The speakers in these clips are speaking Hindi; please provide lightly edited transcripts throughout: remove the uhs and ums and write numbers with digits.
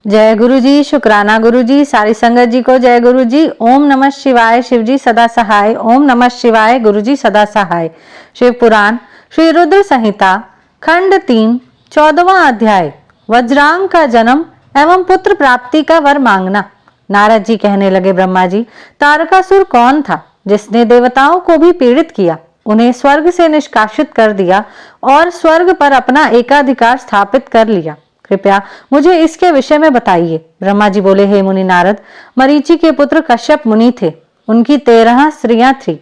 जय गुरु जी, शुक्राना गुरु जी, सारी संगत जी को जय गुरु जी। ओम नमः शिवाय, शिव जी सदा सहाय। ओम नमः शिवाय, गुरु जी सदा सहाय। शिव पुराण श्री रुद्र संहिता खंड 3 14वां अध्याय वज्रांग का जन्म एवं पुत्र प्राप्ति का वर मांगना। नारद जी कहने लगे, ब्रह्मा जी, तारकासुर कौन था जिसने देवताओं को भी पीड़ित किया, उन्हें स्वर्ग से निष्कासित कर दिया और स्वर्ग पर अपना एकाधिकार स्थापित कर लिया? कृपया मुझे इसके विषय में बताइए। ब्रह्मा जी बोले, हे मुनि नारद, मरीचि के पुत्र कश्यप मुनि थे। उनकी 13 स्त्रियां थी,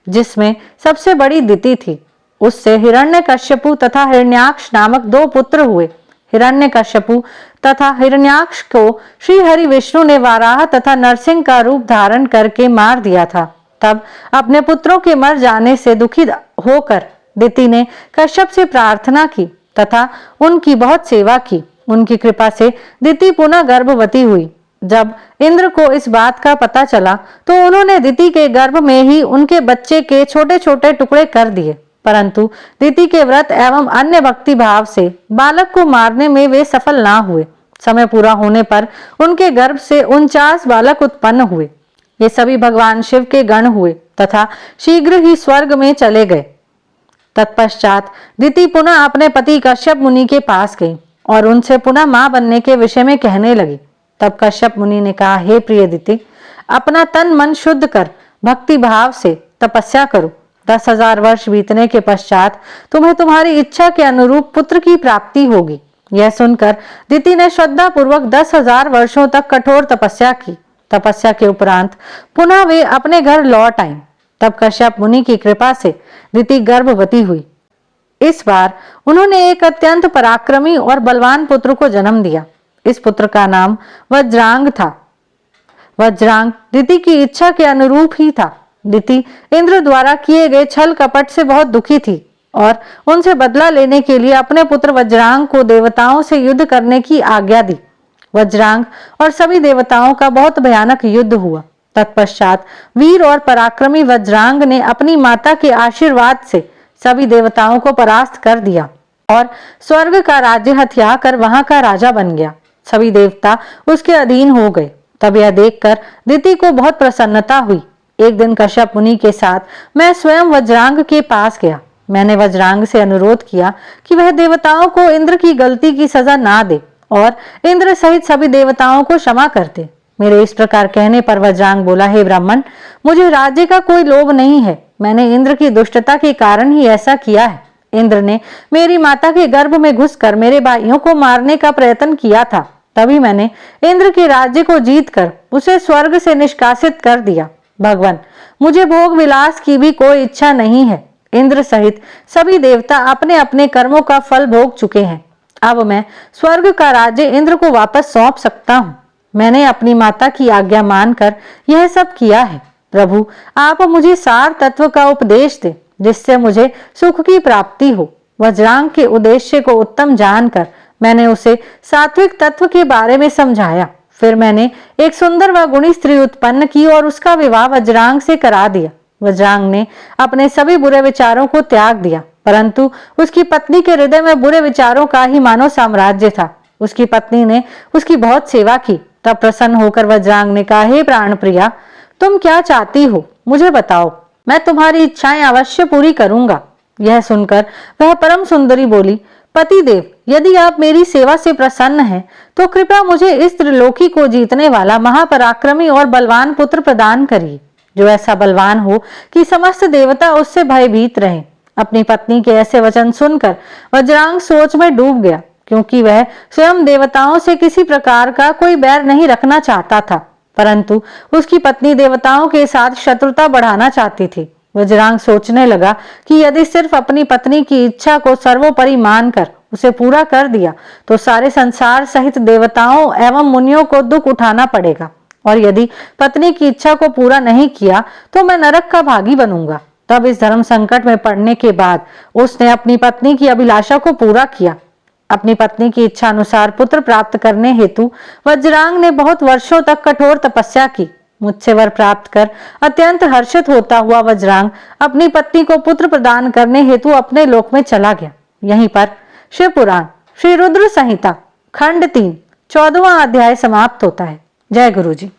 जिसमें सबसे बड़ी दिति थी। उससे हिरण्यकश्यपु तथा हिरण्याक्ष नामक 2 पुत्र हुए। हिरण्यकश्यपु तथा हिरण्याक्ष को श्री हरि विष्णु ने वाराह तथा नरसिंह का रूप धारण करके मार दिया था। तब अपने पुत्रों के मर जाने से दुखी होकर दिति ने कश्यप से प्रार्थना की तथा उनकी बहुत सेवा की। उनकी कृपा से दिति पुनः गर्भवती हुई। जब इंद्र को इस बात का पता चला तो उन्होंने दिति के गर्भ में ही उनके बच्चे के छोटे छोटे टुकड़े कर दिए, परंतु दिति के व्रत एवं अन्य भक्ति भाव से बालक को मारने में वे सफल ना हुए। समय पूरा होने पर उनके गर्भ से 49 बालक उत्पन्न हुए। ये सभी भगवान शिव के गण हुए तथा शीघ्र ही स्वर्ग में चले गए। तत्पश्चात दिति पुनः अपने पति कश्यप मुनि के पास गई और उनसे पुनः मां बनने के विषय में कहने लगी। तब कश्यप मुनि ने कहा, हे प्रिय दिति, अपना तन मन शुद्ध कर भक्ति भाव से तपस्या करो। 10,000 वर्ष बीतने के पश्चात तुम्हें तुम्हारी इच्छा के अनुरूप पुत्र की प्राप्ति होगी। यह सुनकर दिति ने श्रद्धा पूर्वक 10,000 वर्षों तक कठोर तपस्या की। तपस्या के उपरांत पुनः वे अपने घर लौट आईं। तब कश्यप मुनि की कृपा से दिति गर्भवती हुई। इस बार उन्होंने एक अत्यंत पराक्रमी और बलवान पुत्र को जन्म दिया। इस पुत्र का नाम वज्रांग था। वज्रांग दिति की इच्छा के अनुरूप ही था। दिति इंद्र द्वारा किए गए छल कपट से बहुत दुखी थी और उनसे बदला लेने के लिए अपने पुत्र वज्रांग को देवताओं से युद्ध करने की आज्ञा दी। वज्रांग और सभी देवताओं का बहुत भयानक युद्ध हुआ। तत्पश्चात वीर और पराक्रमी वज्रांग ने अपनी माता के आशीर्वाद से सभी देवताओं को परास्त कर दिया और स्वर्ग का राज्य हथिया कर वहां का राजा बन गया। सभी देवता उसके अधीन हो गए। तब यह देखकर दिति को बहुत प्रसन्नता हुई। एक दिन कश्यप मुनि के साथ मैं स्वयं वज्रांग के पास गया। मैंने वज्रांग से अनुरोध किया कि वह देवताओं को इंद्र की गलती की सजा ना दे और इंद्र सहित सभी देवताओं को क्षमा कर दे। मेरे इस प्रकार कहने पर वज्रांग बोला, हे ब्राह्मण, मुझे राज्य का कोई लोभ नहीं है। मैंने इंद्र की दुष्टता के कारण ही ऐसा किया है। इंद्र ने मेरी माता के गर्भ में घुसकर मेरे भाइयों को मारने का प्रयत्न किया था। तभी मैंने इंद्र के राज्य को जीतकर उसे स्वर्ग से निष्कासित कर दिया। भगवान, मुझे भोग विलास की भी कोई इच्छा नहीं है। इंद्र सहित सभी देवता अपने अपने कर्मों का फल भोग चुके हैं। अब मैं स्वर्ग का राज्य इंद्र को वापस सौंप सकता हूँ। मैंने अपनी माता की आज्ञा मानकर यह सब किया है। प्रभु, आप मुझे सार तत्व का उपदेश दे जिससे मुझे सुख की प्राप्ति हो। वज्रांग के उद्देश्य को उत्तम जानकर मैंने उसे सात्विक तत्व के बारे में समझाया। फिर मैंने एक सुंदर व गुणी स्त्री उत्पन्न की और उसका विवाह वज्रांग से करा दिया। वज्रांग ने अपने सभी बुरे विचारों को त्याग दिया, परंतु उसकी पत्नी के हृदय में बुरे विचारों का ही मानो साम्राज्य था। उसकी पत्नी ने उसकी बहुत सेवा की। तब प्रसन्न होकर वज्रांग ने कहा, हे प्राण प्रिया, तुम क्या चाहती हो, मुझे बताओ, मैं तुम्हारी इच्छाएं अवश्य पूरी करूंगा। यह सुनकर वह परम सुंदरी बोली, पतिदेव, यदि आप मेरी सेवा से प्रसन्न हैं तो कृपया मुझे इस त्रिलोकी को जीतने वाला महापराक्रमी और बलवान पुत्र प्रदान करिए, जो ऐसा बलवान हो कि समस्त देवता उससे भयभीत रहें। अपनी पत्नी के ऐसे वचन सुनकर वज्रांग सोच में डूब गया, क्योंकि वह स्वयं देवताओं से किसी प्रकार का कोई बैर नहीं रखना चाहता था, परंतु उसकी पत्नी देवताओं के साथ शत्रुता बढ़ाना चाहती थी। वज्रांग सोचने लगा कि यदि सिर्फ अपनी पत्नी की इच्छा को सर्वोपरि मानकर उसे पूरा कर दिया तो सारे संसार सहित देवताओं एवं मुनियों को दुख उठाना पड़ेगा, और यदि पत्नी की इच्छा को पूरा नहीं किया तो मैं नरक का भागी बनूंगा। तब इस धर्म संकट में पड़ने के बाद उसने अपनी पत्नी की अभिलाषा को पूरा किया। अपनी पत्नी की इच्छा अनुसार पुत्र प्राप्त करने हेतु वज्रांग ने बहुत वर्षों तक कठोर तपस्या की। मुझसे वर प्राप्त कर अत्यंत हर्षित होता हुआ वज्रांग अपनी पत्नी को पुत्र प्रदान करने हेतु अपने लोक में चला गया। यहीं पर शिव पुराण श्री रुद्र संहिता खंड 3 14वां अध्याय समाप्त होता है। जय गुरु जी।